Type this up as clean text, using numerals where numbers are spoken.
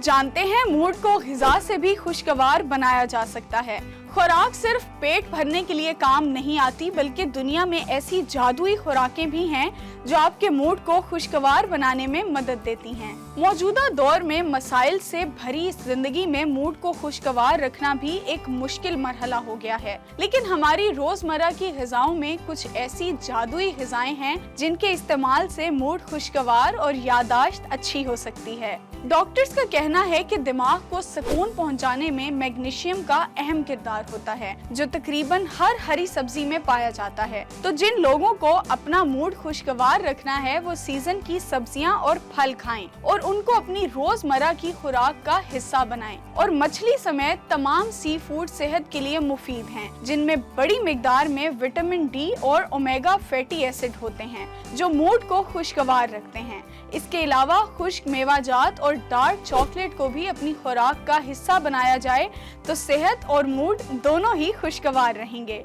लोग जानते हैं मूड को ग़िज़ा से भी खुशगवार बनाया जा सकता है। खुराक सिर्फ पेट भरने के लिए काम नहीं आती, बल्कि दुनिया में ऐसी जादुई खुराकें भी हैं जो आपके मूड को खुशगवार बनाने में मदद देती हैं। मौजूदा दौर में मसाइल से भरी इस जिंदगी में मूड को खुशगवार रखना भी एक मुश्किल मरहला हो गया है, लेकिन हमारी रोजमर्रा की ग़िज़ाओं में कुछ ऐसी जादुई ग़िज़ाएं हैं जिनके इस्तेमाल से मूड खुशगवार और याददाश्त अच्छी हो सकती है। डॉक्टर्स का कहना है कि दिमाग को सुकून पहुंचाने में मैग्नीशियम का अहम किरदार होता है, जो तकरीबन हर हरी सब्जी में पाया जाता है। तो जिन लोगों को अपना मूड खुशगवार रखना है वो सीजन की सब्जियां और फल खाएं और उनको अपनी रोजमर्रा की खुराक का हिस्सा बनाएं। और मछली समेत तमाम सी फूड सेहत के लिए मुफीद हैं, जिनमें बड़ी मिकदार में विटामिन डी और ओमेगा फैटी एसिड होते हैं जो मूड को खुशगवार रखते हैं। इसके अलावा खुश्क मेवाजात और डार्क चॉकलेट को भी अपनी खुराक का हिस्सा बनाया जाए तो सेहत और मूड दोनों ही खुशगवार रहेंगे।